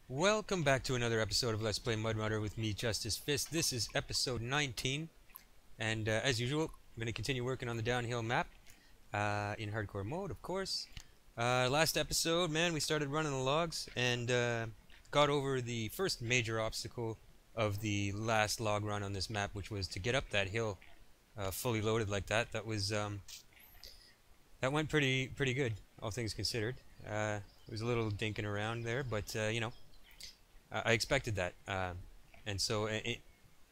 Welcome back to another episode of Let's Play MudRunner with me, Justice Fist. This is episode 19, and as usual, I'm going to continue working on the downhill map in hardcore mode, of course. Last episode, man, we started running the logs and got over the first major obstacle of the last log run on this map, which was to get up that hill fully loaded like that. That went pretty good, all things considered. It was a little dinking around there, but you know. I expected that, and so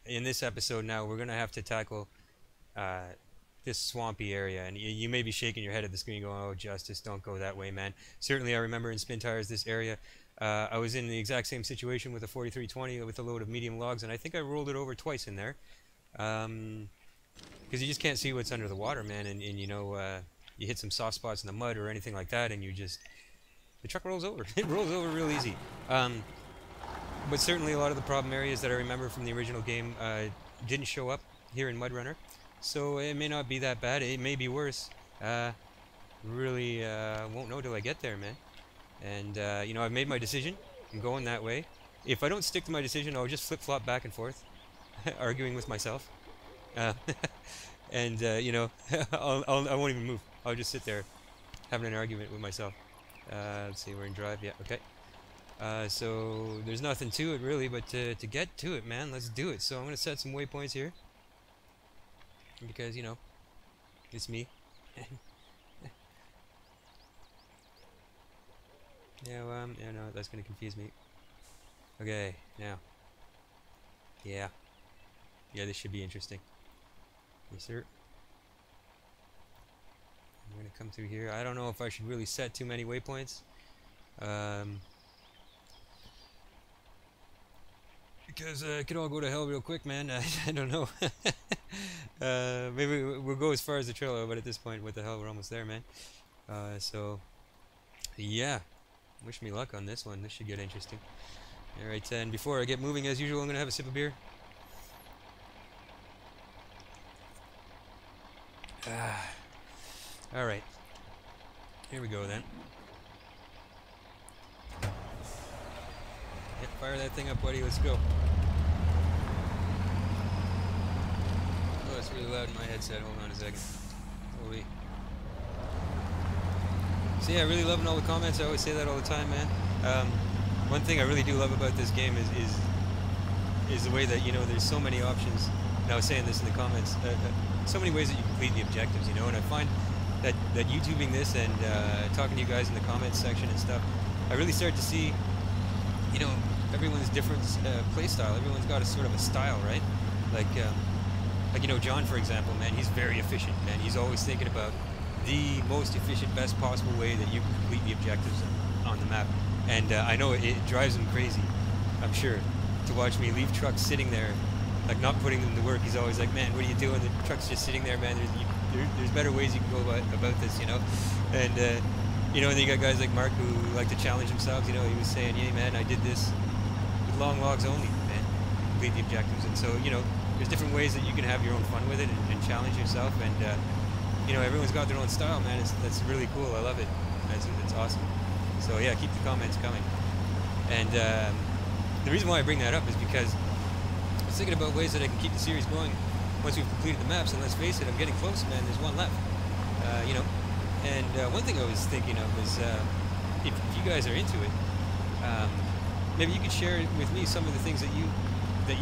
in this episode now we're gonna have to tackle this swampy area, and you may be shaking your head at the screen going, "Oh, Justice, don't go that way, man." Certainly I remember in Spin Tires this area, I was in the exact same situation with a 4320 with a load of medium logs, and I think I rolled it over twice in there, because you just can't see what's under the water, man, and you know, you hit some soft spots in the mud or anything like that, and the truck rolls over. It rolls over real easy. But certainly a lot of the problem areas that I remember from the original game didn't show up here in MudRunner, so it may not be that bad. It may be worse. Really won't know till I get there, man. And you know, I've made my decision. I'm going that way. If I don't stick to my decision, I'll just flip-flop back and forth, arguing with myself. And you know, I won't even move. I'll just sit there having an argument with myself. Let's see, we're in drive. Yeah, okay. So there's nothing to it really, but to get to it, man, let's do it. So I'm gonna set some waypoints here because, you know, it's me. Yeah, no, that's gonna confuse me. Okay, now, yeah, this should be interesting. Yes, sir. I'm gonna come through here. I don't know if I should really set too many waypoints. Because it could all go to hell real quick, man. I don't know. Maybe we'll go as far as the trailer, but at this point, what the hell, we're almost there, man. So, yeah. Wish me luck on this one. This should get interesting. Alright, and before I get moving, as usual, I'm going to have a sip of beer. Alright. Here we go, then. Fire that thing up, buddy. Let's go. Oh, it's really loud in my headset. Hold on a second. Holy. So yeah, really loving all the comments. I always say that all the time, man. One thing I really do love about this game is the way that, you know, there's so many options. And I was saying this in the comments. So many ways that you complete the objectives, you know. And I find that YouTubing this and talking to you guys in the comments section and stuff, I really start to see, you know, everyone's different play style. Everyone's got a sort of a style, right? Like you know, John, for example, man, he's very efficient, man. He's always thinking about the most efficient, best possible way that you can complete the objectives on the map. And I know it drives him crazy, I'm sure, to watch me leave trucks sitting there, like not putting them to work. He's always like, "Man, what are you doing? The truck's just sitting there, man. There's better ways you can go about this, you know." And you know, and then you got guys like Mark who like to challenge themselves. You know, he was saying, "Yeah, man, I did this with long logs only, man, complete the objectives." And so, you know, there's different ways that you can have your own fun with it and challenge yourself. And you know, everyone's got their own style, man. That's really cool. I love it. It's awesome. So yeah, keep the comments coming. And the reason why I bring that up is because I was thinking about ways that I can keep the series going once we've completed the maps. And let's face it, I'm getting close, man. There's one left. You know. And one thing I was thinking of was, if you guys are into it, maybe you could share with me some of the things that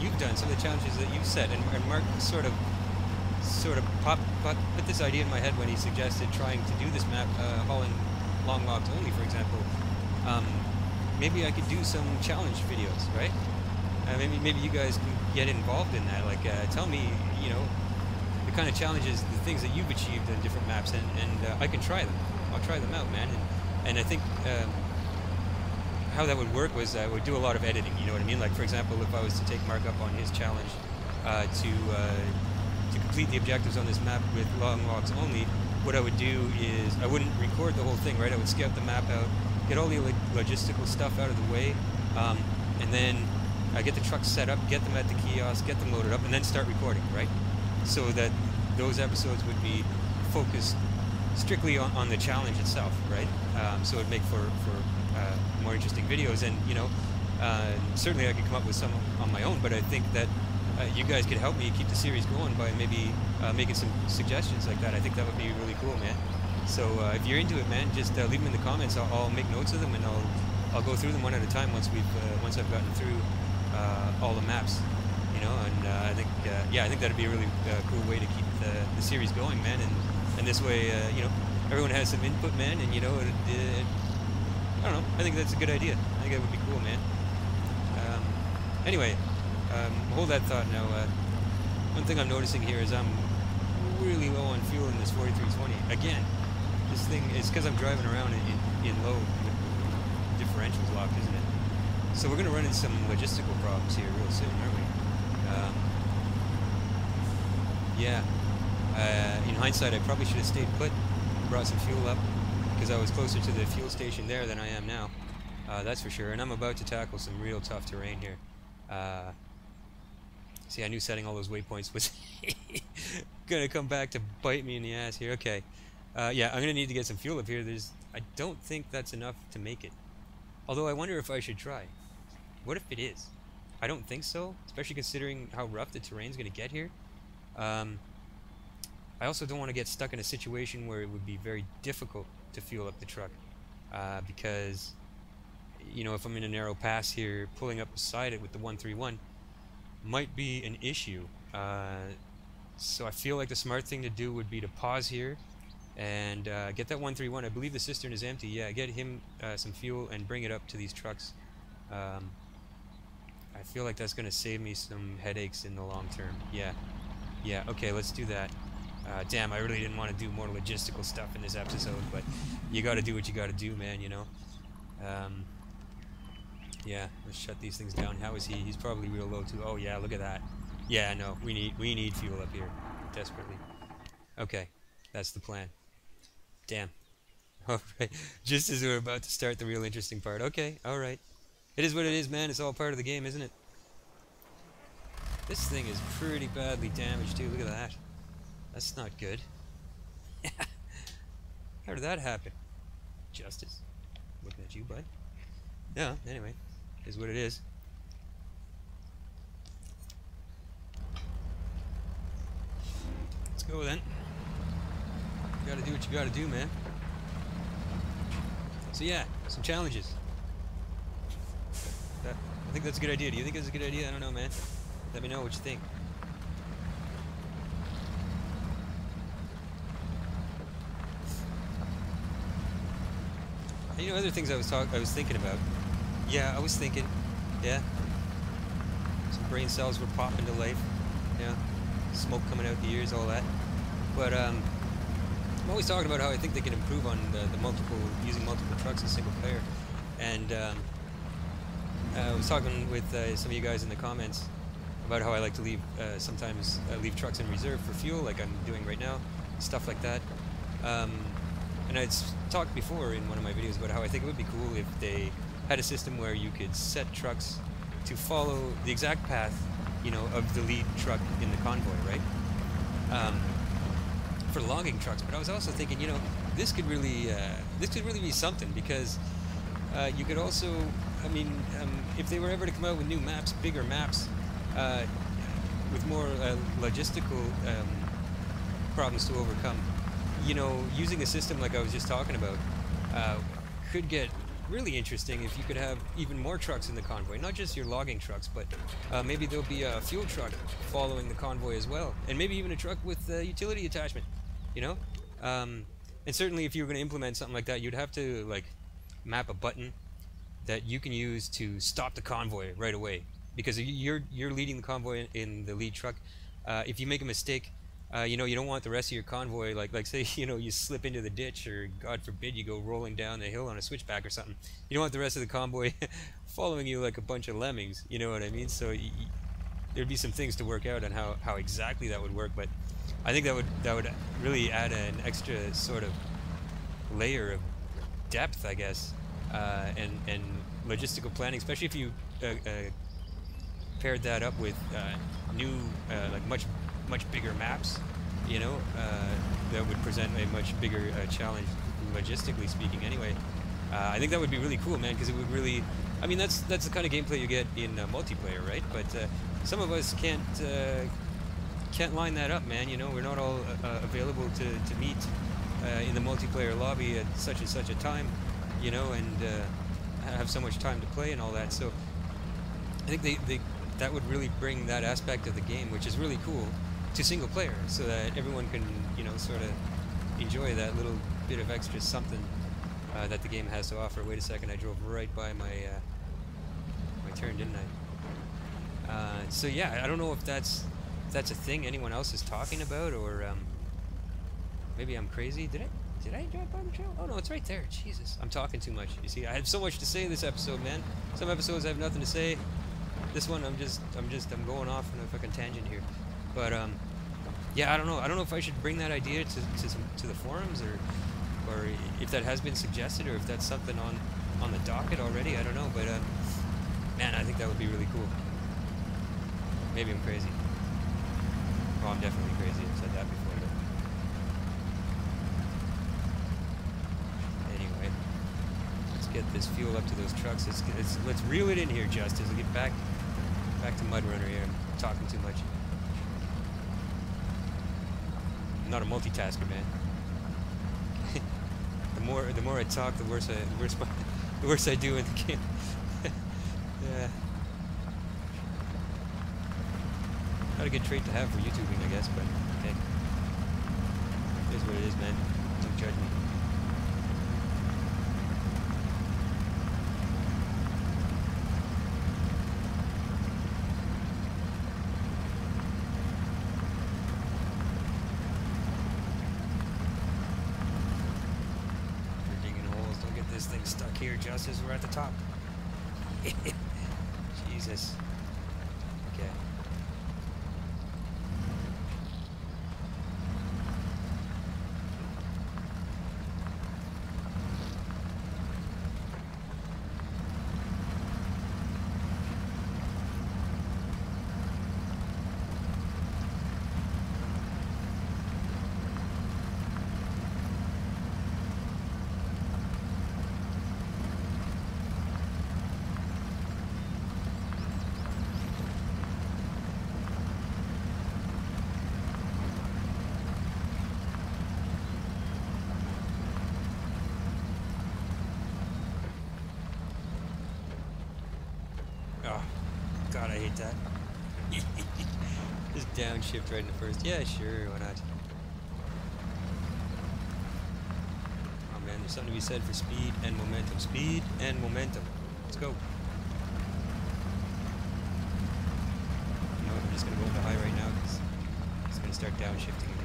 you've done, some of the challenges that you've set. And Mark sort of put this idea in my head when he suggested trying to do this map, hauling long logs only, for example. Maybe I could do some challenge videos, right? Maybe you guys can get involved in that. Like, tell me, you know, the kind of challenges, the things that you've achieved on different maps, and I can try them. I'll try them out, man. And I think how that would work was I would do a lot of editing, you know what I mean? Like, for example, if I was to take Mark up on his challenge to complete the objectives on this map with long logs only, what I would do is I wouldn't record the whole thing, right? I would scout the map out, get all the logistical stuff out of the way, and then I get the trucks set up, get them at the kiosk, get them loaded up, and then start recording, right? So that those episodes would be focused strictly on the challenge itself, right? So it'd make for more interesting videos. And you know, Certainly I could come up with some on my own, but I think that you guys could help me keep the series going by maybe making some suggestions like that. I think that would be really cool, man. So if you're into it, man, just leave them in the comments. I'll make notes of them, and I'll go through them one at a time once I've gotten through all the maps, you know. And I think yeah, I think that'd be a really cool way to keep the series going, man. And this way, you know, everyone has some input, man. And you know, I don't know. I think that's a good idea. I think that would be cool, man. Anyway, hold that thought now. One thing I'm noticing here is I'm really low on fuel in this 4320. Again, this thing is because I'm driving around in low with differentials locked, isn't it? So we're going to run into some logistical problems here real soon, aren't we? Yeah. In hindsight, I probably should have stayed put, brought some fuel up, because I was closer to the fuel station there than I am now. That's for sure. And I'm about to tackle some real tough terrain here. See, I knew setting all those waypoints was gonna come back to bite me in the ass here. Okay. Yeah, I'm gonna need to get some fuel up here. I don't think that's enough to make it. Although I wonder if I should try. What if it is? I don't think so, especially considering how rough the terrain's gonna get here. I also don't want to get stuck in a situation where it would be very difficult to fuel up the truck, because, you know, if I'm in a narrow pass here, pulling up beside it with the 131 might be an issue. So I feel like the smart thing to do would be to pause here and get that 131. I believe the cistern is empty. Yeah, get him some fuel and bring it up to these trucks. I feel like that's going to save me some headaches in the long term. Yeah. Yeah, okay, let's do that. Damn, I really didn't want to do more logistical stuff in this episode, but you got to do what you got to do, man, you know. Yeah, let's shut these things down. How is he? He's probably real low too. Oh yeah, look at that. Yeah, no, we need fuel up here desperately. Okay, that's the plan. Damn. All right, just as we're about to start the real interesting part. Okay, all right. It is what it is, man. It's all part of the game, isn't it? This thing is pretty badly damaged too. Look at that. That's not good. How did that happen? Justice. Looking at you, bud. No, anyway, is what it is. Let's go then. You gotta do what you gotta do, man. So yeah, some challenges. I think that's a good idea. Do you think it's a good idea? I don't know, man. Let me know what you think. And you know, other things I was thinking about. Yeah, I was thinking. Yeah. Some brain cells were popping to life. Yeah. Smoke coming out the ears, all that. But I'm always talking about how I think they can improve on the using multiple trucks in single player. And I was talking with some of you guys in the comments about how I like to leave sometimes leave trucks in reserve for fuel, like I'm doing right now, stuff like that. And I'd talked before in one of my videos about how I think it would be cool if they had a system where you could set trucks to follow the exact path, you know, of the lead truck in the convoy, right? For logging trucks. But I was also thinking, you know, this could really be something, because you could also, I mean, if they were ever to come out with new maps, bigger maps, with more logistical problems to overcome, you know, using a system like I was just talking about could get really interesting if you could have even more trucks in the convoy. Not just your logging trucks, but maybe there'll be a fuel truck following the convoy as well. And maybe even a truck with a utility attachment, you know? And certainly if you were going to implement something like that, you'd have to, like, map a button that you can use to stop the convoy right away. Because you're leading the convoy in the lead truck. If you make a mistake, you know, you don't want the rest of your convoy, like say, you know, you slip into the ditch, or God forbid you go rolling down the hill on a switchback or something. You don't want the rest of the convoy following you like a bunch of lemmings, you know what I mean? So there'd be some things to work out on how exactly that would work, but I think that would really add an extra sort of layer of depth, I guess, and logistical planning, especially if you paired that up with new, like much bigger maps, you know, that would present a much bigger challenge, logistically speaking anyway. I think that would be really cool, man, because it would really. I mean, that's the kind of gameplay you get in multiplayer, right? But some of us can't line that up, man. You know, we're not all available to meet in the multiplayer lobby at such and such a time, you know, and have so much time to play and all that. So I think that would really bring that aspect of the game, which is really cool, to single player, so that everyone can, you know, sort of enjoy that little bit of extra something that the game has to offer. Wait a second, I drove right by my turn, didn't I? So yeah, I don't know if that's a thing anyone else is talking about, or maybe I'm crazy. Did I drive by the trail? Oh no, it's right there. Jesus, I'm talking too much. You see, I have so much to say this episode, man. Some episodes I have nothing to say. This one I'm going off on a fucking tangent here. But yeah, I don't know if I should bring that idea to the forums, or if that has been suggested, or if that's something on the docket already. I don't know, but man, I think that would be really cool. Maybe I'm crazy. Oh, I'm definitely crazy. I've said that before. But anyway, let's get this fuel up to those trucks. Let's reel it in here, Justice. We'll get back to MudRunner here. I'm talking too much. I'm not a multitasker, man. the more I talk, the worse I do in the game. Yeah. Not a good trait to have for YouTubing, I guess, but hey, it is what it is, man. Don't judge me. We're digging holes. Don't get this thing stuck here, Justice. We're at the top. Jesus. Okay. Oh, God, I hate that. Just downshift right in the first. Yeah, sure, why not? Oh man, there's something to be said for speed and momentum. Speed and momentum. Let's go. You know what, I'm just going to go into high right now because it's going to start downshifting again.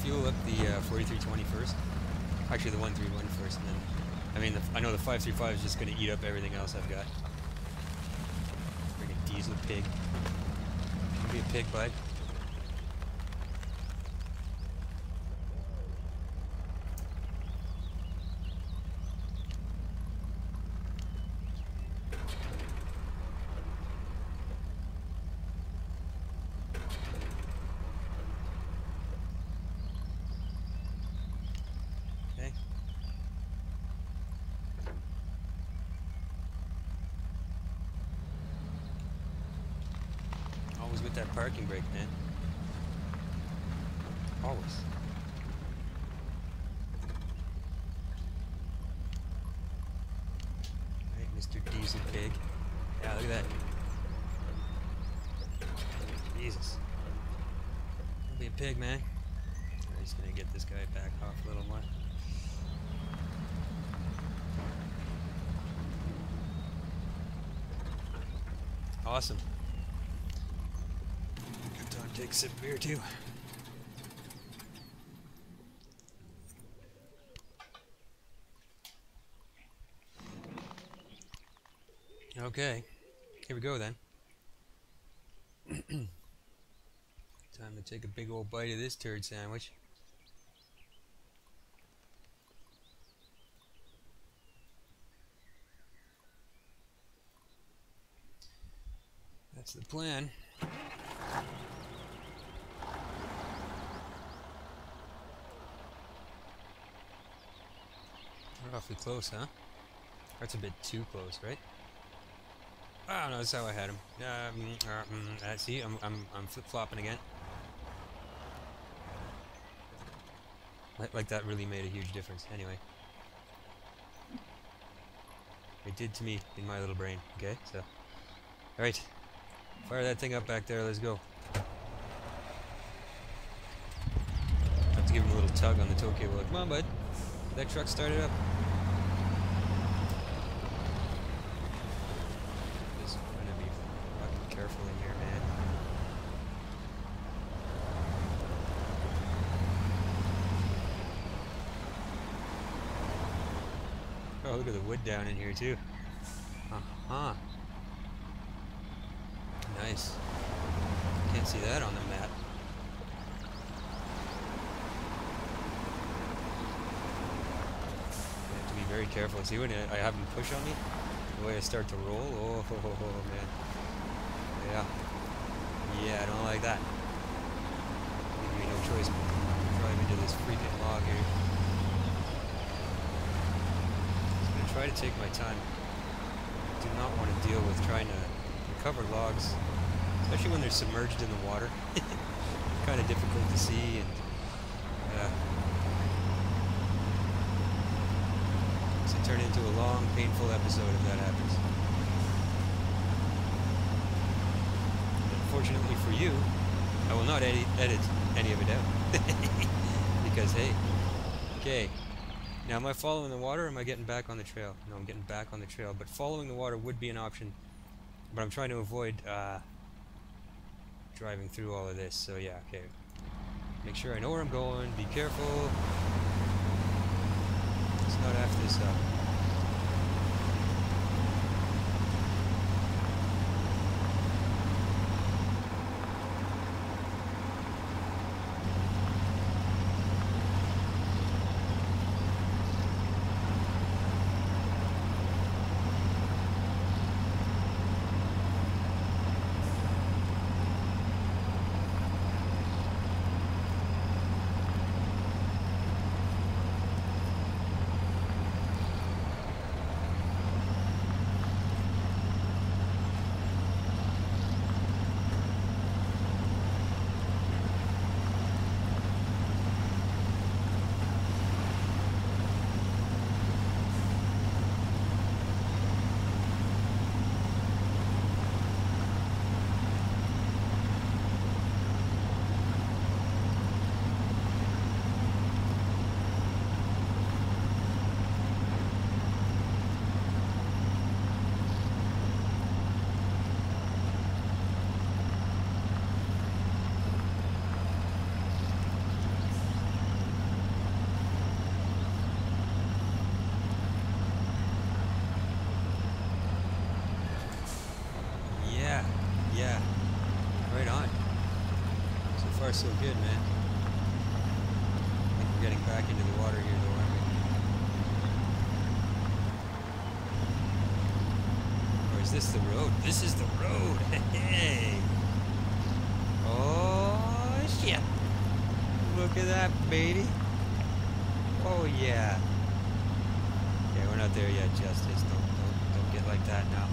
Fuel up the 4320 first. Actually, the 131 first, and then, I mean, I know the 535 is just going to eat up everything else I've got. Friggin' diesel pig. Don't be a pig, bud. Always with that parking brake, man. Always. Right, Mr. Diesel Pig. Yeah, look at that. Jesus. Don't be a pig, man. I'm just gonna get this guy back off a little more. Awesome. Good time to take a sip of beer too. Okay, here we go then. Time to take a big old bite of this turd sandwich. That's the plan. We're awfully close, huh? That's a bit too close, right? Oh no, that's how I had him. See, I'm flip-flopping again. Like that really made a huge difference. Anyway, it did to me in my little brain. Okay, so all right, fire that thing up back there. Let's go. Have to give him a little tug on the tow cable. Like, come on, bud. That truck started up. Careful in here, man. Oh, look at the wood down in here too. Uh-huh. Nice. Can't see that on the map. I have to be very careful. See when I have him push on me? The way I start to roll? Oh, man. Yeah. Yeah, I don't like that. Give me no choice but to drive into this freaking log here. I'm going to try to take my time. I do not want to deal with trying to recover logs, especially when they're submerged in the water. Kind of difficult to see, and it's going to turn into a long, painful episode if that happens. Fortunately for you, I will not edit any of it out. Because, hey, okay. Now, am I following the water or am I getting back on the trail? No, I'm getting back on the trail, but following the water would be an option. But I'm trying to avoid driving through all of this, so yeah, okay. Make sure I know where I'm going, be careful. Let's not F this up. Yeah, right on. So far so good, man. I think we're getting back into the water here though, aren't we? Or is this the road? This is the road! Hey! Oh shit! Look at that, baby! Oh yeah! Okay, we're not there yet, Justice. Don't get like that now.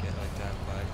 Get like that, bud.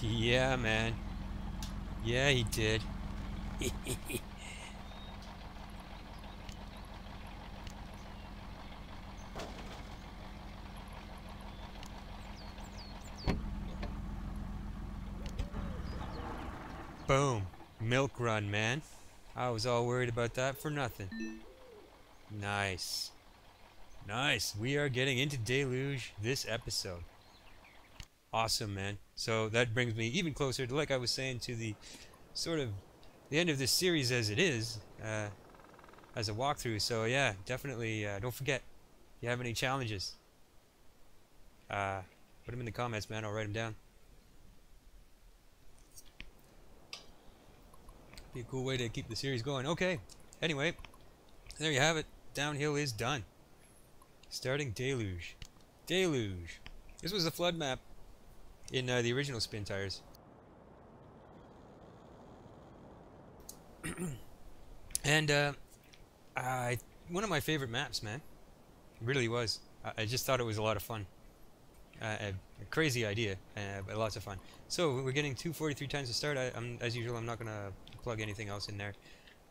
Yeah, man. Yeah, he did. Boom. Milk run, man. I was all worried about that for nothing. Nice. Nice. We are getting into Deluge this episode. Awesome, man. So that brings me even closer to, like I was saying, to the sort of the end of this series as it is, as a walkthrough. So yeah, definitely don't forget, if you have any challenges, uh, put them in the comments, man. I'll write them down. Be a cool way to keep the series going. Okay. Anyway, there you have it. Downhill is done. Starting Deluge. Deluge. This was a flood map in the original Spin Tires. And one of my favorite maps, man. It really was. I just thought it was a lot of fun. A crazy idea, but lots of fun. So we're getting 243 times to start. As usual, I'm not gonna plug anything else in there.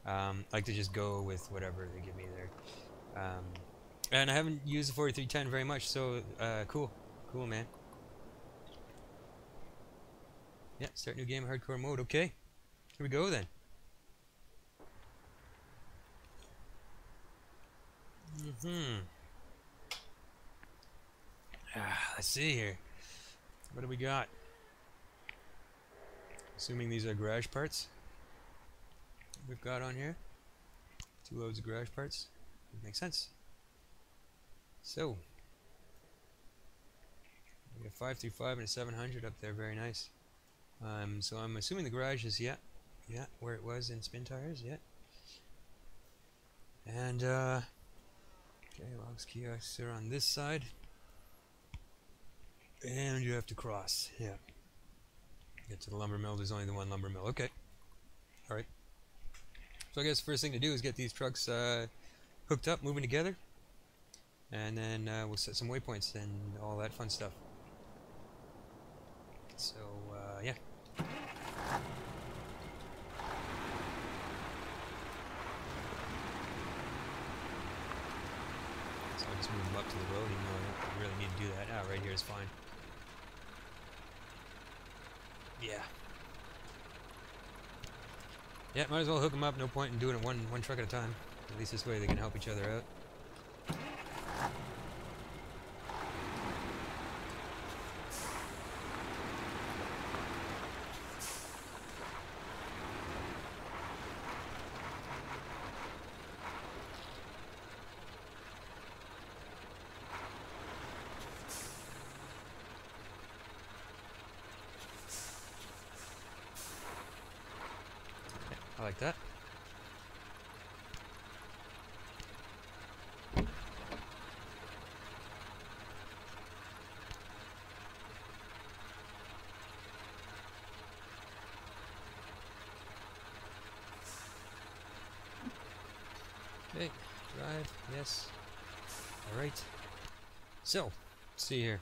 I like to just go with whatever they give me there. And I haven't used the 4310 very much, so cool, man. Yeah, start new game, hardcore mode. Okay, here we go then. Let's see here. What do we got? Assuming these are garage parts we've got on here. 2 loads of garage parts. Would make sense. So we got 535 and a 700 up there. Very nice. So I'm assuming the garage is where it was in Spin Tires. And okay, logs, kiosks are on this side. And you have to cross, Get to the lumber mill, there's only the one lumber mill. Okay. Alright. So I guess the first thing to do is get these trucks hooked up, moving together. And then we'll set some waypoints and all that fun stuff. So, yeah. So I'll just move them up to the road, even though I don't really need to do that. Ah, right here is fine. Yeah, might as well hook them up. No point in doing it one truck at a time. At least this way they can help each other out. I like that. Okay, drive, yes. Alright. So, let's see here.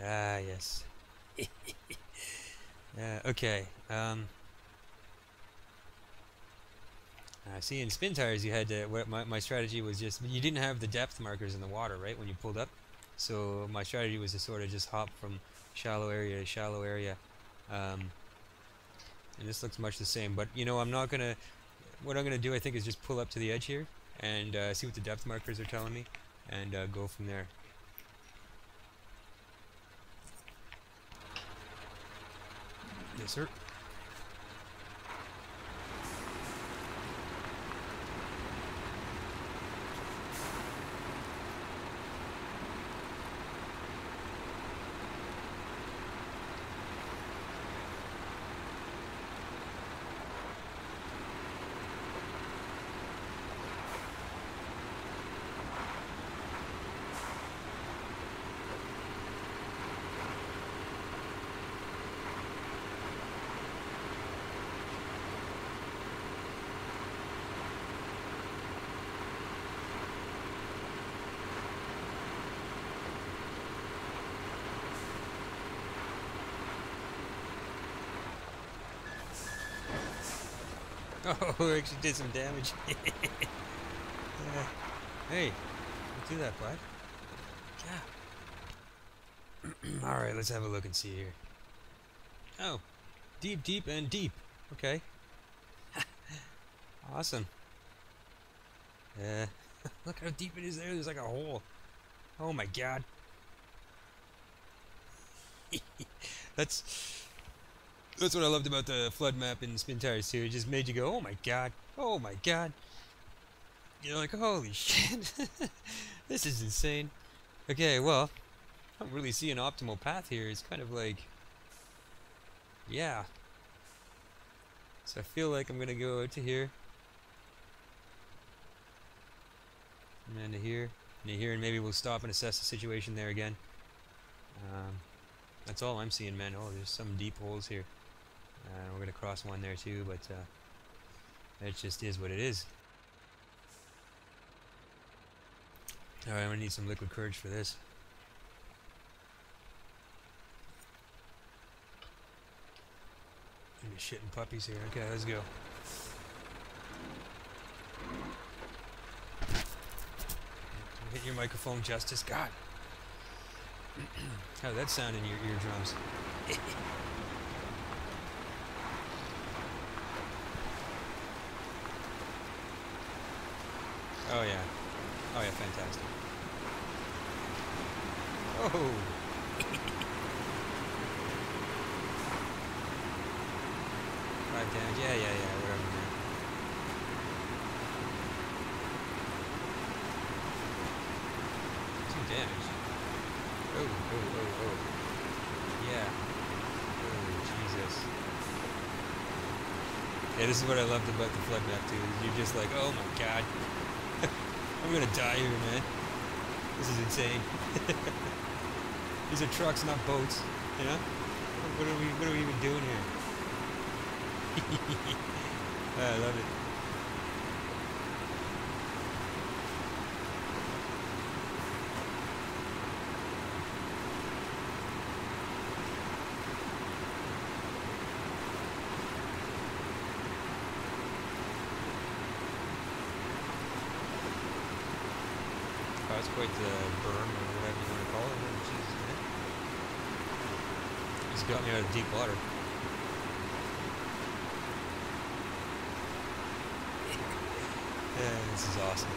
Ah, yes. Okay. See, in Spin Tires, you had to. My strategy was just you didn't have the depth markers in the water, right, when you pulled up. So my strategy was to sort of just hop from shallow area to shallow area, and this looks much the same. But you know, I'm not gonna. What I'm gonna do, I think, is just pull up to the edge here and see what the depth markers are telling me, and go from there. Yes, sir. Oh, actually did some damage. Hey, don't do that, bud. Yeah. Alright, let's have a look and see here. Oh, deep, deep, and deep. Okay. Awesome. Look how deep it is there. There's like a hole. Oh my god. That's what I loved about the flood map in Spin Tires too. It just made you go, oh my god, oh my god. You're like, holy shit, this is insane. Okay, well, I don't really see an optimal path here. It's kind of like, yeah. So I feel like I'm gonna go out to here, and then to here, and to here, and maybe we'll stop and assess the situation there again. That's all I'm seeing, man. Oh, there's some deep holes here. We're gonna cross one there too, but it just is what it is. Alright, I'm gonna need some liquid courage for this. I'm just shitting puppies here. Okay, let's go. Hit your microphone, Justice. God. How did that sound in your eardrums? Oh yeah. Oh yeah, fantastic. Oh! 5 damage. Yeah, whatever, man. 2 damage. Oh. Yeah. Oh, Jesus. Yeah, this is what I loved about the flood map too. You're just like, oh my god. I'm gonna die here, man. This is insane. These are trucks, not boats. You know? What are we even doing here? I love it. Oh, it's quite the berm or whatever you want to call it. Oh, Jesus, man. He's got me out of deep water. Yeah, this is awesome.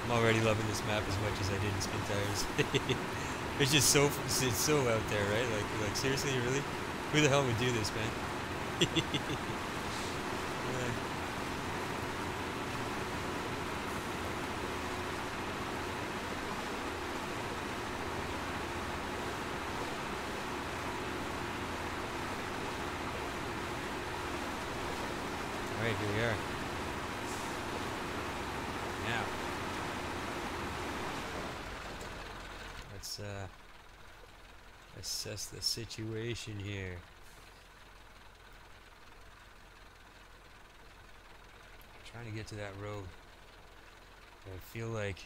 I'm already loving this map as much as I did in Spin Tires. It's just so out there, right? Like seriously, really? Who the hell would do this, man? Yeah. Alright, here we are. Now, let's assess the situation here. I'm trying to get to that road. I feel like,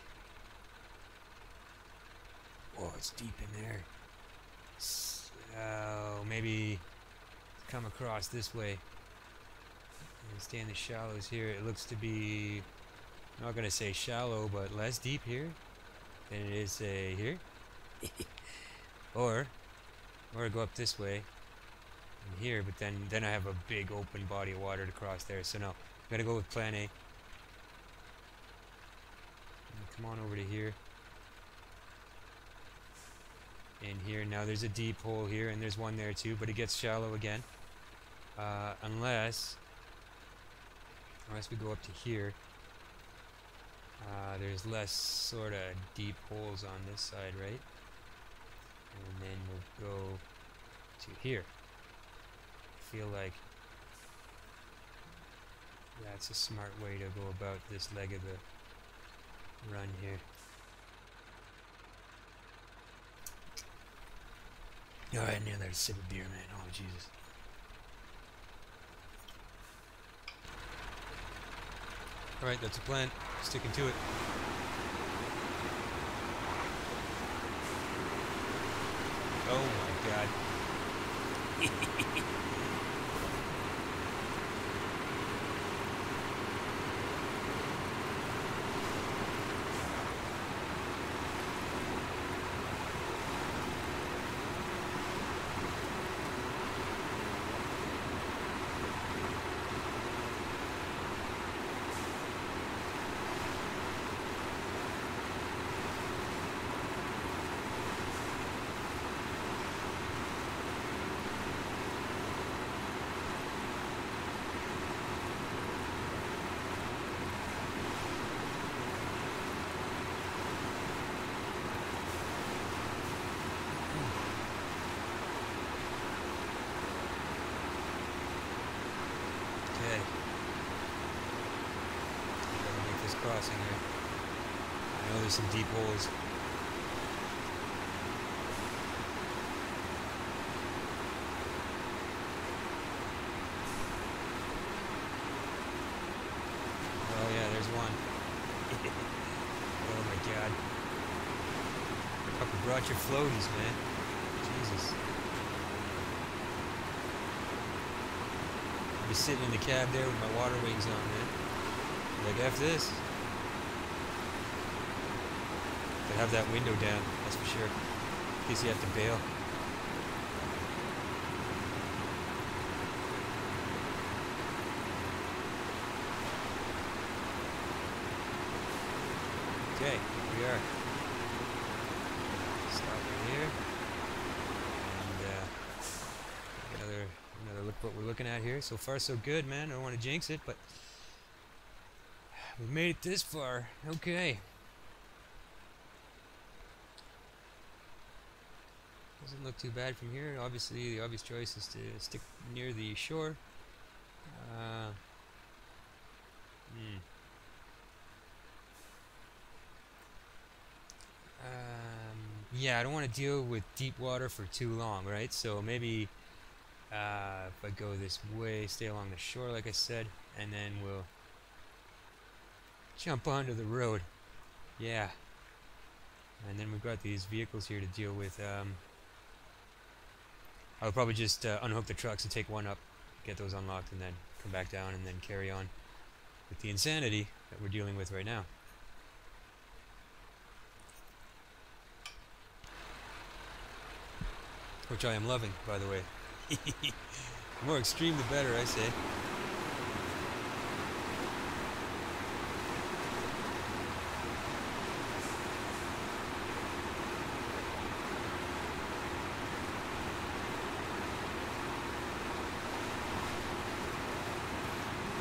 oh, it's deep in there. So maybe come across this way. And stay in the shallows here. It looks to be, I'm not gonna say shallow, but less deep here than it is here. or go up this way and here, but then I have a big open body of water to cross there. So no, I'm gonna go with plan A. And come on over to here. And here, now there's a deep hole here, and there's one there too, but it gets shallow again. Unless we go up to here. There's less sort of deep holes on this side, right? And then we'll go to here. I feel like that's a smart way to go about this leg of the run here. Alright, now there's a sip of beer, man. Oh, Jesus. Alright, that's a plan. Sticking to it. Oh my god. crossing here. I know there's some deep holes. Oh yeah, there's one. Oh my god. Fucking brought your floaties, man. Jesus. I'll be sitting in the cab there with my water wings on, man. Like, F this. But have that window down, that's for sure. In case you have to bail. Okay, here we are. Stop right here. And another look what we're looking at here. So far so good, man. I don't want to jinx it, but we made it this far. Okay. Doesn't look too bad from here. Obviously, the obvious choice is to stick near the shore. Yeah, I don't want to deal with deep water for too long, right? So maybe if I go this way, stay along the shore, like I said, and then we'll jump onto the road. Yeah. And then we've got these vehicles here to deal with. I'll probably just unhook the trucks and take one up, get those unlocked, and then come back down and then carry on with the insanity that we're dealing with right now. Which I am loving, by the way. The more extreme, the better, I say.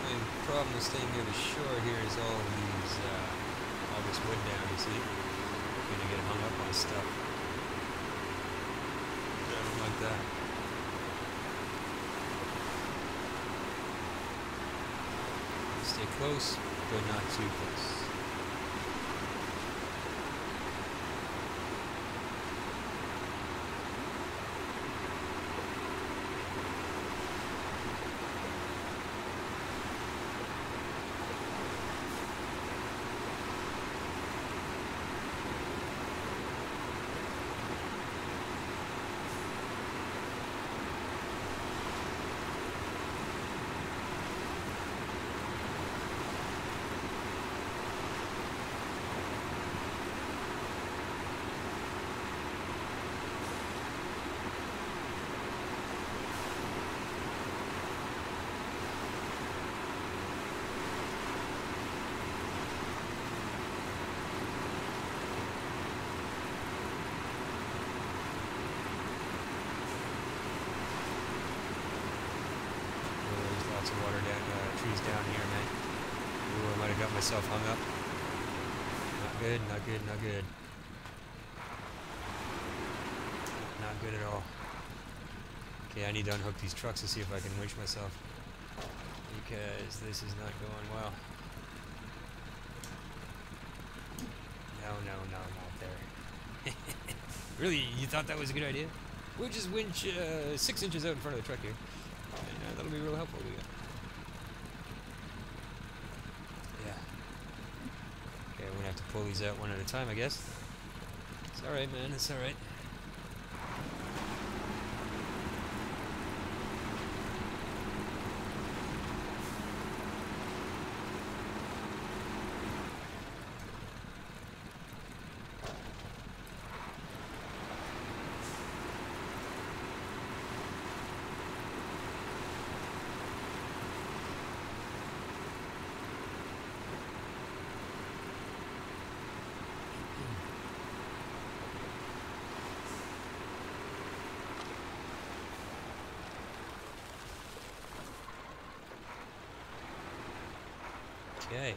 The problem with staying near the shore here is all this wood down, you see? You're gonna get hung up on stuff. I don't like that. Stay close, but not too close. Water down, trees down here, man. Ooh, I might have got myself hung up. Not good, not good, not good. Not good at all. Okay, I need to unhook these trucks to see if I can winch myself. Because this is not going well. No, no, no, not there. Really, you thought that was a good idea? We'll just winch 6 inches out in front of the truck here. And that'll be real helpful to you. Yeah. Okay, we're gonna have to pull these out one at a time, I guess. It's alright, man, it's alright. Okay,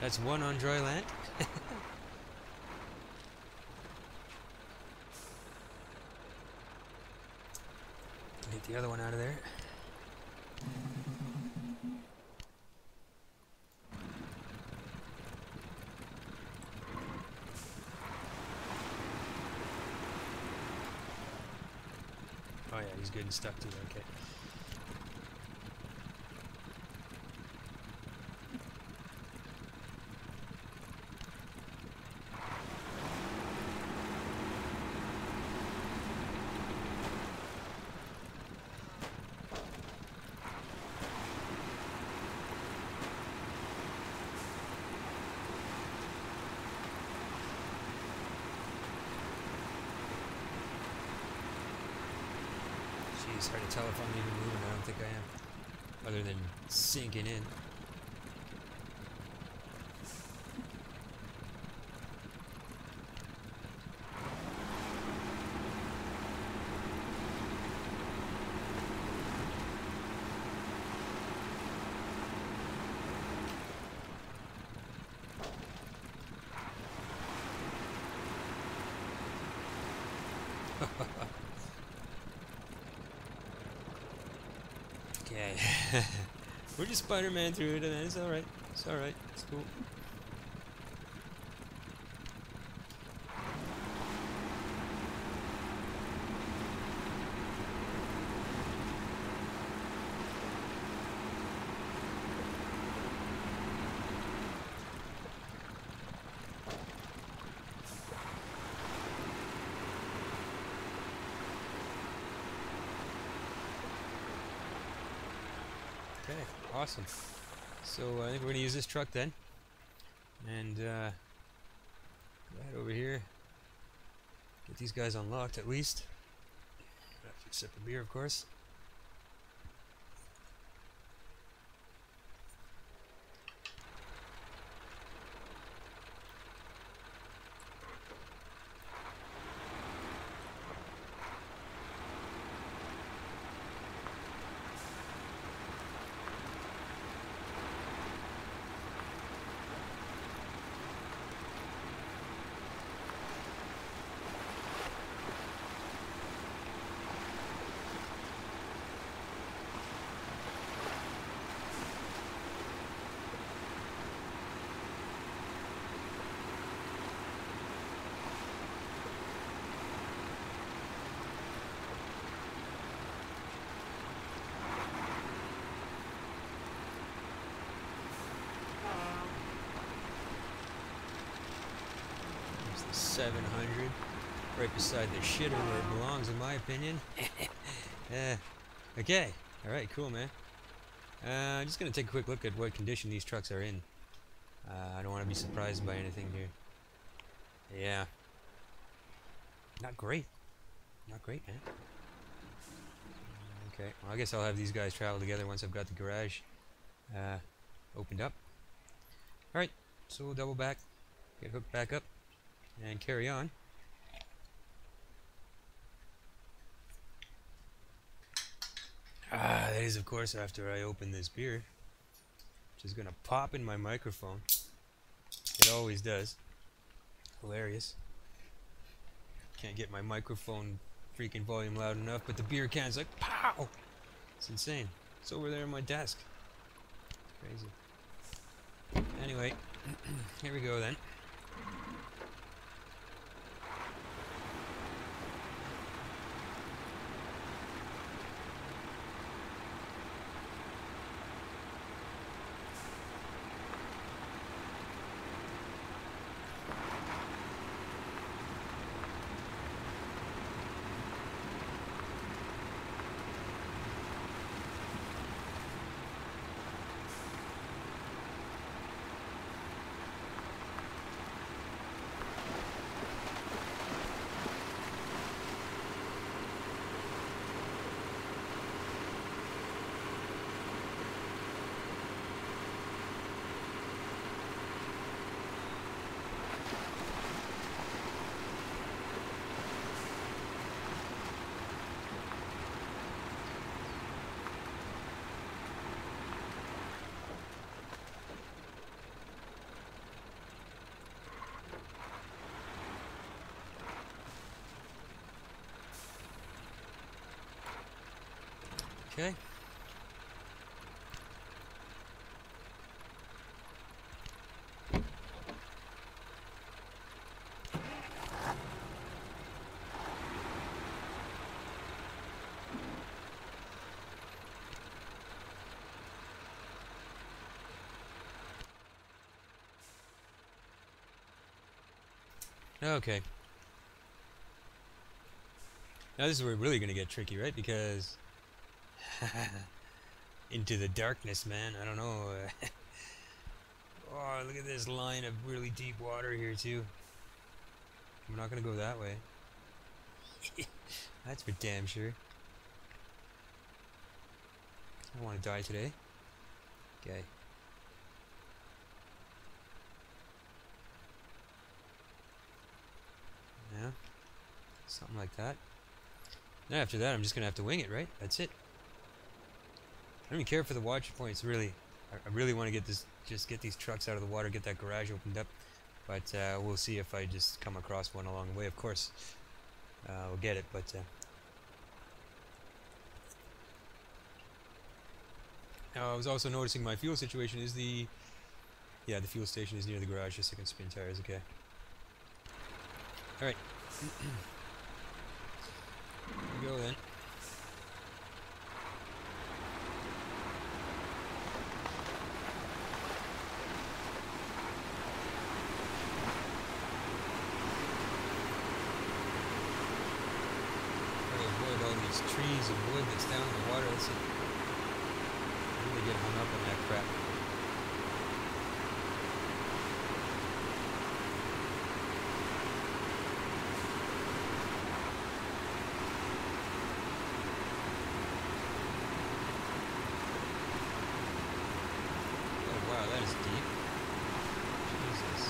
that's one on dry land. Get the other one out of there. yeah, he's good and stuck to it. Okay. It's hard to tell if I'm even moving. I don't think I am, other than sinking in. Okay. We're just Spider-Man through it, and it's alright. It's alright. It's cool. Okay, awesome. So I think we're going to use this truck then. And go ahead over here. Get these guys unlocked at least. Have to sip a beer, of course. There's the 700. Right beside the shitter where it belongs, in my opinion. Okay. Alright, cool, man. I'm just going to take a quick look at what condition these trucks are in. I don't want to be surprised by anything here. Yeah. Not great. Not great, man. Okay, well, I guess I'll have these guys travel together once I've got the garage opened up. Alright, so we'll double back, get hooked back up, and carry on. That is, of course, after I open this beer, which is going to pop in my microphone. It always does. Hilarious. Can't get my microphone freaking volume loud enough, but the beer can's like, pow! It's insane. It's over there on my desk. It's crazy. Anyway, here we go then. Okay. Okay. Now this is where we're really gonna get tricky, right? Because into the darkness, man. I don't know. Oh, look at this line of really deep water here too. We're not gonna go that way. That's for damn sure. I don't want to die today. Okay. Yeah. Something like that. Then after that, I'm just gonna have to wing it, right? That's it. I don't even care for the watch points, really. I really want to get this, just get these trucks out of the water, get that garage opened up. But we'll see if I just come across one along the way. Of course, we'll get it. But now I was also noticing my fuel situation is the fuel station is near the garage, just so I can spin tires. Okay. All right. Here we go then. Avoid all these trees and wood that's down in the water. That's it. Really get hung up on that crap. Oh wow, that is deep. Jesus.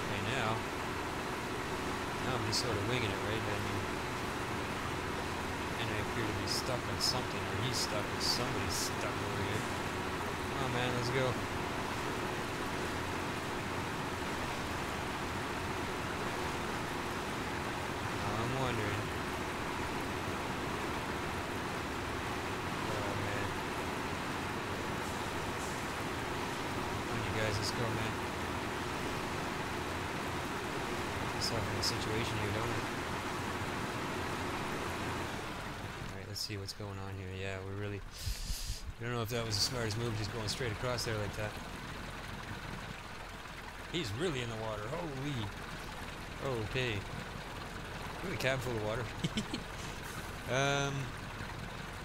Okay, now I'm just sort of winging it, right? I mean, and I appear to be stuck on something, or he's stuck, or somebody's stuck over here. Oh man, let's go. I'm wondering. Oh man. Come on, you guys, let's go, man. Myself in a situation here, don't I? Let's see what's going on here. Yeah, I don't know if that was the smartest move, just going straight across there like that. He's really in the water. Holy. Okay. Really, a cab full of water.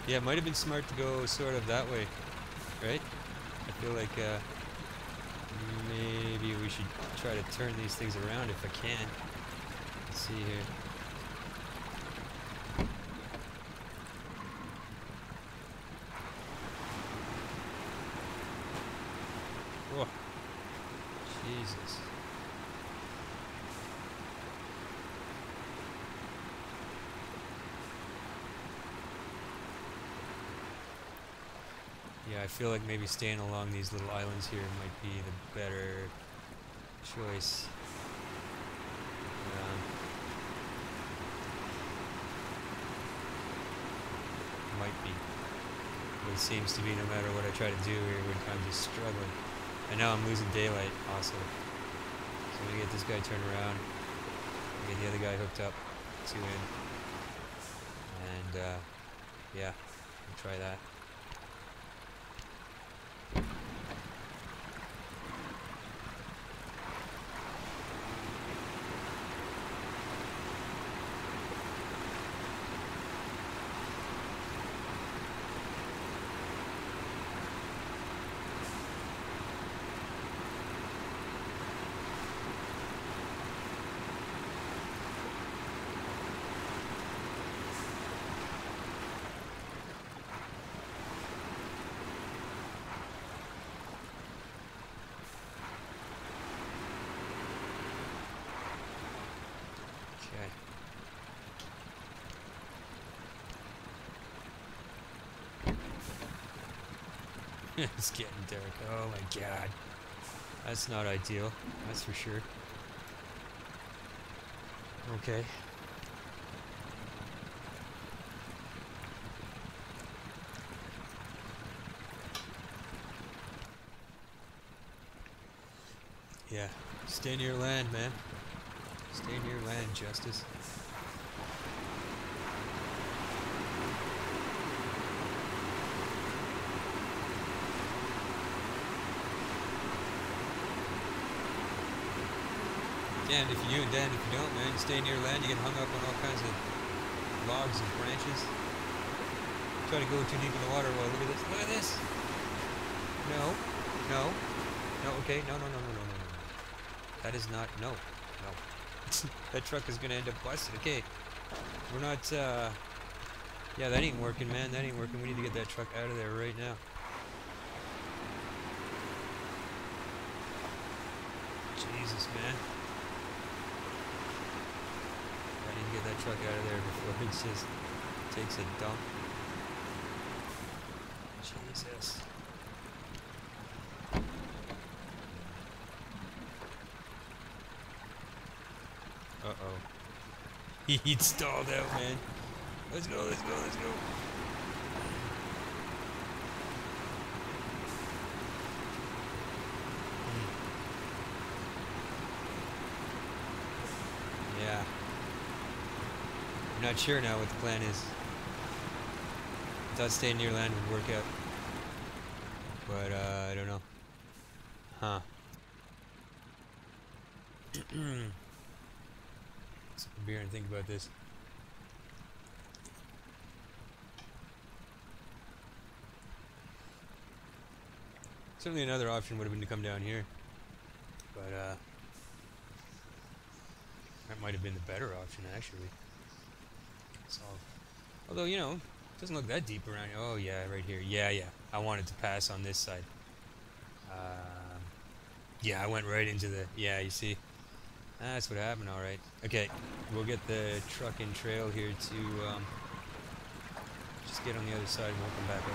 Yeah, it might have been smart to go sort of that way, right? I feel like maybe we should try to turn these things around if I can. Let's see here. Whoa. Jesus. Yeah, I feel like maybe staying along these little islands here might be the better choice. Might be. But it seems to be no matter what I try to do here, I'm just struggling. And now I'm losing daylight also. So I'm gonna get this guy turned around, get the other guy hooked up to him, and yeah, I'll try that. It's getting dark. Oh my god. That's not ideal. That's for sure. Okay. Yeah. Stay near land, man. Stay near land, Justice. Damned if you do and damned if you don't, man. You stay near land, you get hung up on all kinds of logs and branches. Try to go too deep in the water. Well, look at this. Look at this. No. No. No. Okay. No. No. No. No. No. No. No. That is not. No. No. That truck is gonna end up busted. Okay. We're not. Yeah, that ain't working, man. That ain't working. We need to get that truck out of there right now. Jesus, man. I need to get that truck out of there before it just takes a dump. Jesus. Uh-oh. He'd stalled out, man. Let's go, let's go, let's go. Yeah. I'm not sure now what the plan is. I thought staying near land would work out. But, I don't know. Huh. Sip a beer and think about this. Certainly another option would have been to come down here. But, that might have been the better option, actually. So, although, you know, it doesn't look that deep around here. Oh, yeah, right here. Yeah, yeah. I wanted to pass on this side. Yeah, I went right into the... Yeah, you see? That's what happened, alright. Okay, we'll get the truck and trail here to, just get on the other side and we'll come back up.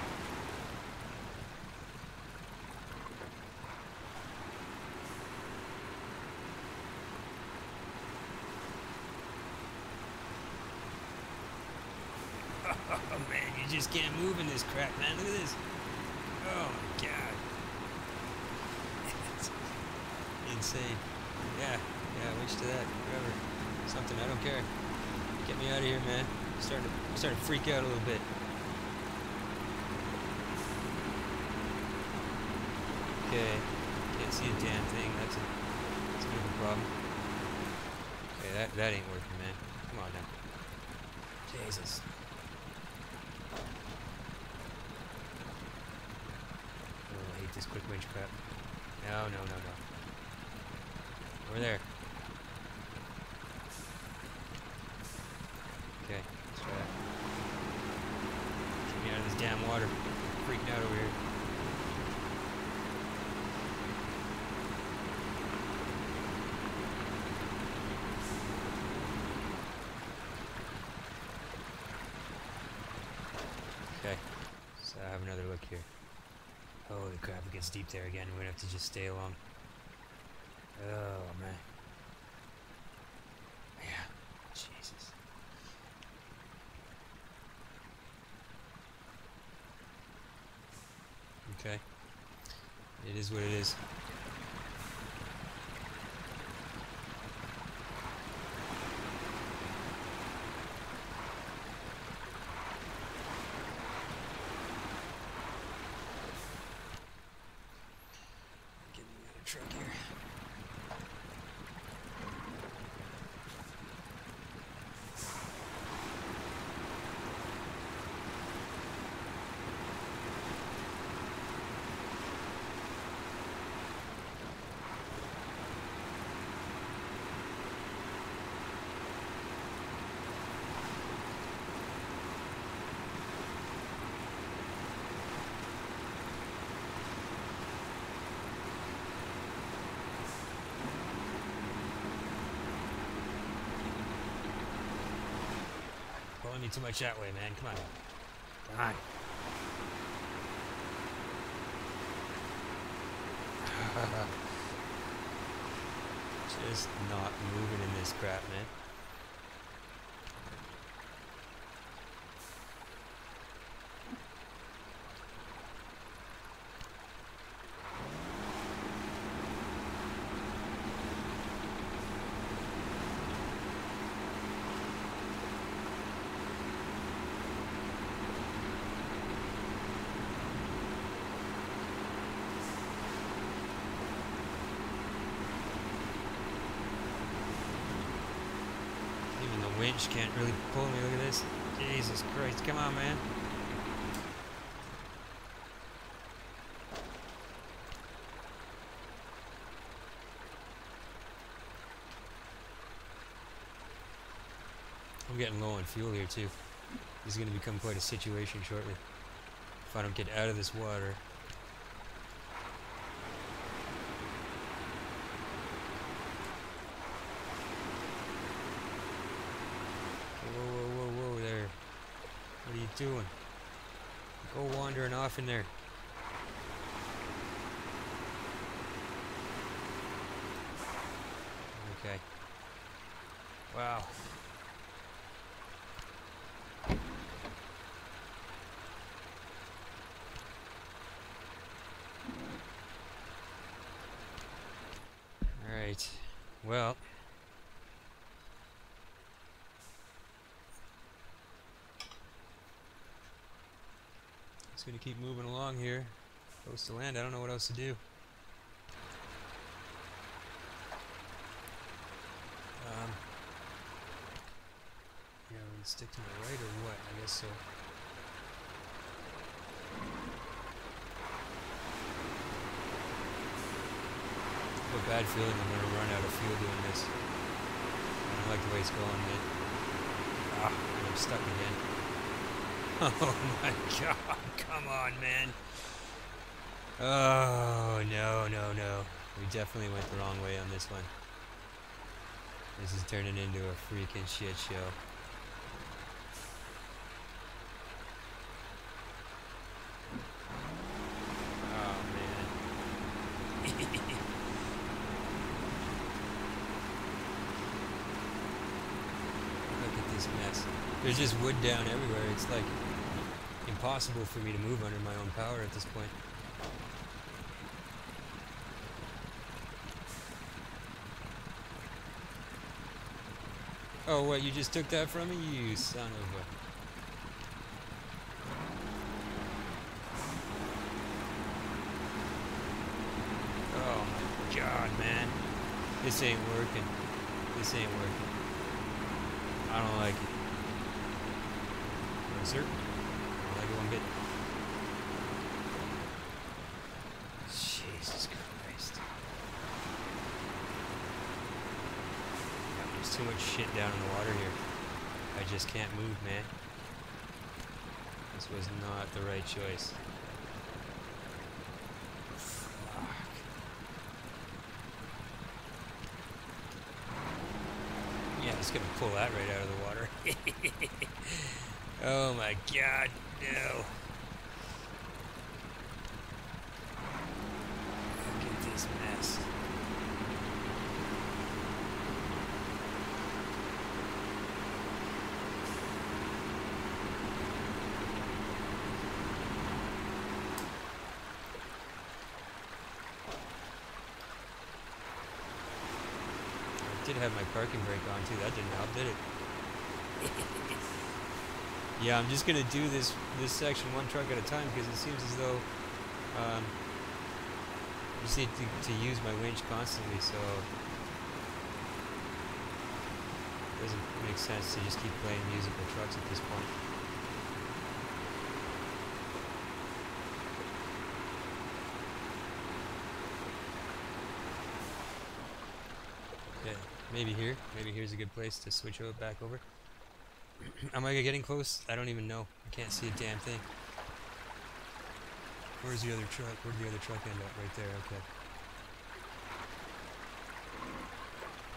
Oh man, you just can't move in this crap, man. Look at this. Oh my god. It's insane. Yeah, which to that. Whatever. Something, I don't care. Get me out of here, man. I'm starting to freak out a little bit. Okay. Can't see a damn thing. That's a bit of a problem. Okay, that ain't working, man. Come on now. Jesus. Oh, I hate this quick winch crap. No. Over there. Okay, let's try that. Get me out of this damn water. I'm freaking out over here. Okay, so I have another look here. Holy crap, it gets deep there again. We're gonna have to just stay along. Oh, man. Yeah, Jesus. Okay. It is what it is. Get me out of the truck here. Pulling me too much that way, man. Come on. Come on. Just not moving in this crap, man. winch can't really pull me. Look at this. Jesus Christ. Come on, man. I'm getting low on fuel here too. This is going to become quite a situation shortly if I don't get out of this water. Whoa, whoa, whoa, whoa there. What are you doing? Go wandering off in there. Okay. Wow. Alright. Well. Just gonna keep moving along here. Close to land. I don't know what else to do. Yeah, I'm gonna stick to my right or what? I guess so. I have a bad feeling I'm gonna run out of fuel doing this. I don't like the way it's going, man. Ah, I'm stuck again. Oh my god, come on, man. Oh, no, no, no. We definitely went the wrong way on this one. This is turning into a freaking shit show. Oh, man. Look at this mess. There's just wood down everywhere. It's like impossible for me to move under my own power at this point. Oh, what, you just took that from me? You son of a... Oh my god, man. This ain't working. This ain't working. I don't like it. No, sir. I don't like it one bit. Jesus Christ. There's too much shit down in the water here. I just can't move, man. This was not the right choice. Fuck. Yeah, it's gonna pull that right out of the water. Oh my god, no. Look at this mess. I did have my parking brake on too. That didn't help, did it? Yeah, I'm just gonna do this section one truck at a time because it seems as though I just need to use my winch constantly, so it doesn't make sense to just keep playing musical trucks at this point. Yeah, maybe here. Maybe here's a good place to switch it back over. Am I getting close? I don't even know. I can't see a damn thing. Where's the other truck? Where'd the other truck end up? Right there, okay.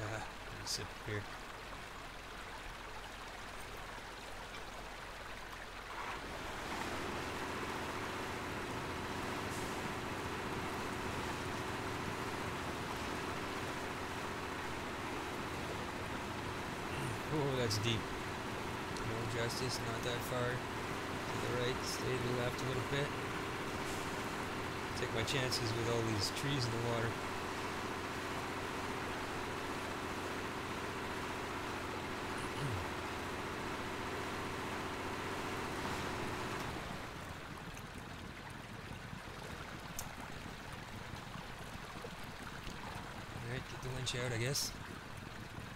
Let me sit here. Oh, that's deep. No justice, not that far. To the right, stay to the left a little bit. Take my chances with all these trees in the water. Alright, get the winch out, I guess.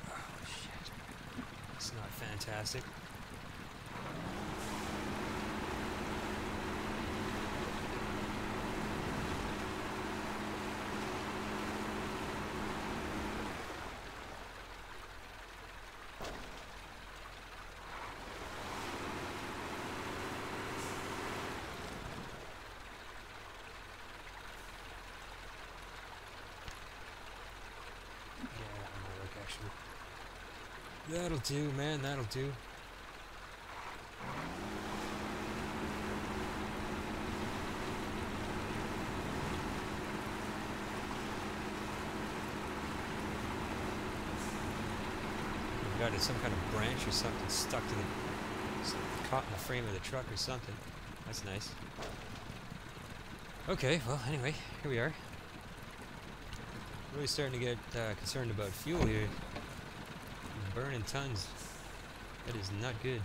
Oh, shit. It's not fantastic. That'll do, man, that'll do. We've got some kind of branch or something stuck to the... caught in the frame of the truck or something. That's nice. Okay, well, anyway, here we are. Really starting to get concerned about fuel here. Burning tons. That is not good.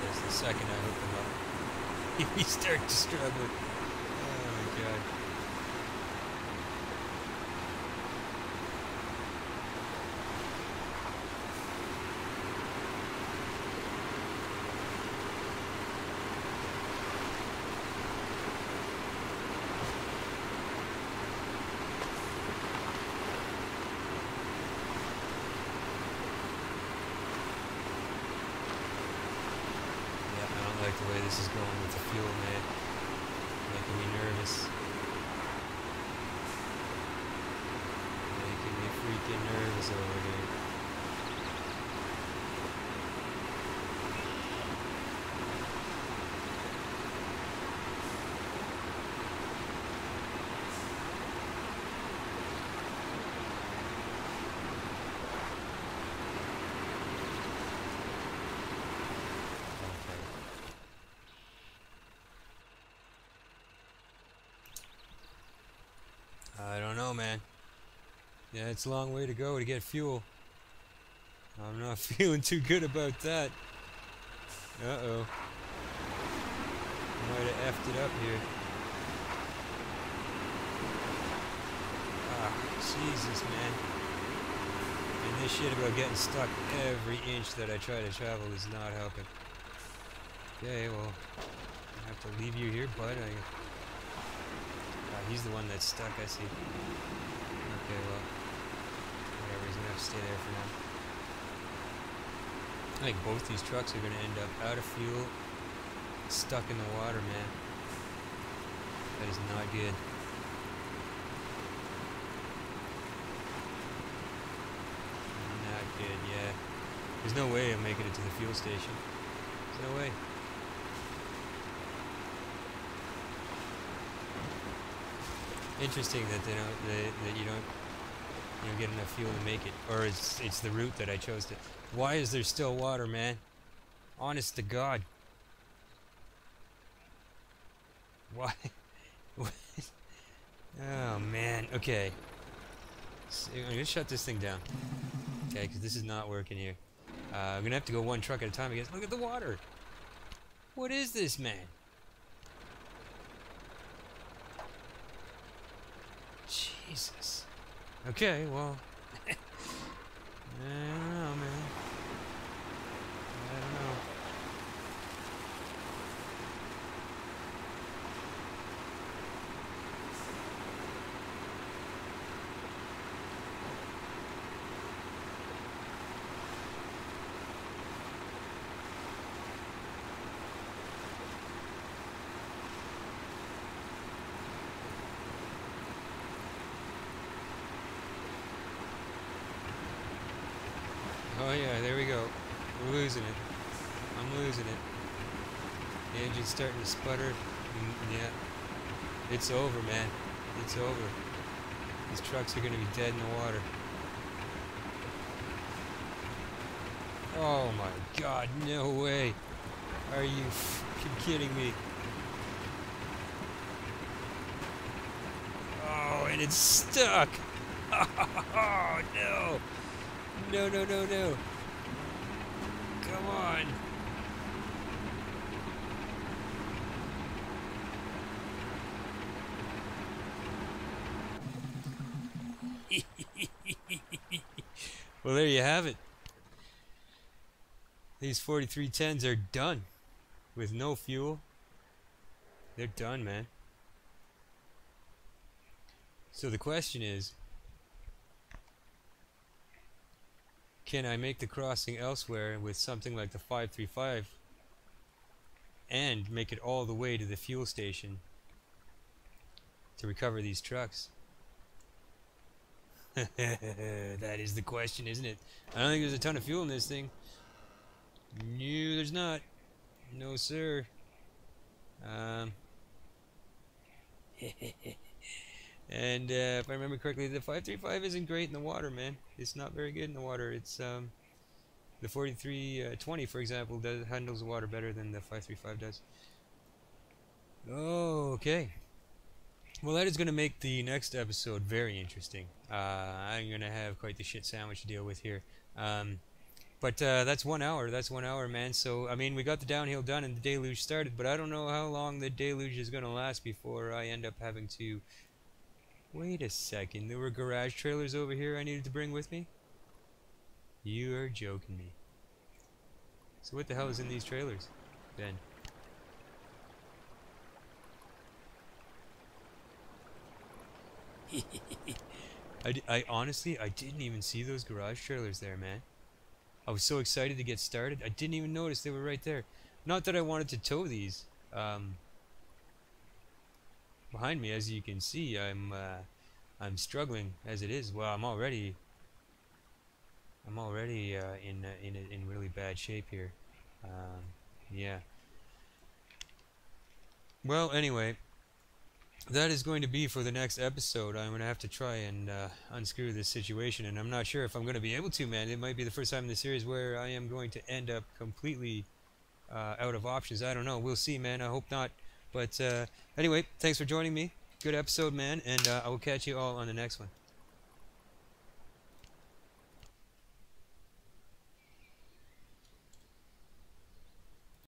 That's the second I hook them up. We start to struggle. Oh my god. The way this is going with the fuel, man, making me nervous. Making me freaking nervous over here. I don't know, man. Yeah, it's a long way to go to get fuel. I'm not feeling too good about that. Uh-oh. Might have effed it up here. Ah, Jesus, man. And this shit about getting stuck every inch that I try to travel is not helping. Okay, well, I have to leave you here, bud. He's the one that's stuck, I see. Okay, well, whatever, he's gonna have to stay there for now. I think both these trucks are gonna end up out of fuel, stuck in the water, man. That is not good. Not good, yeah. There's no way I'm making it to the fuel station. There's no way. Interesting that you don't get enough fuel to make it, or it's the route that I chose to. Why is there still water, man? Honest to God. Why? Oh man. Okay. So I'm gonna shut this thing down. Okay, because this is not working here. I'm gonna have to go one truck at a time. I guess. Look at the water. What is this, man? Jesus. Okay, well. I don't know, man. I don't know. Oh yeah, there we go. We're losing it. I'm losing it. The engine's starting to sputter. Yeah. It's over, man. It's over. These trucks are going to be dead in the water. Oh my God, no way. Are you f***ing kidding me? Oh, and it's stuck. Oh, no. No, no, no, no. Come on. Well, there you have it. These 4310s are done with no fuel. They're done, man. So the question is, can I make the crossing elsewhere with something like the 535 and make it all the way to the fuel station to recover these trucks? That is the question, isn't it? I don't think there's a ton of fuel in this thing. No, there's not. No, sir. And if I remember correctly, the 535 isn't great in the water, man. It's not very good in the water. It's the 4320, for example, handles the water better than the 535 does. Oh, okay. Well, that is going to make the next episode very interesting. I'm going to have quite the shit sandwich to deal with here. But that's 1 hour. That's 1 hour, man. So, I mean, we got the downhill done and the deluge started, but I don't know how long the deluge is going to last before I end up having to... Wait a second. There were garage trailers over here I needed to bring with me? You are joking me. So what the hell is in these trailers, then? I honestly, I didn't even see those garage trailers there, man. I was so excited to get started, I didn't even notice they were right there. Not that I wanted to tow these. Behind me, as you can see, I'm struggling as it is. Well, I'm already in really bad shape here. Yeah. Well, anyway, that is going to be for the next episode. I'm going to have to try and unscrew this situation, and I'm not sure if I'm going to be able to, man. It might be the first time in the series where I am going to end up completely out of options. I don't know. We'll see, man. I hope not. But anyway, thanks for joining me. Good episode, man, and I will catch you all on the next one.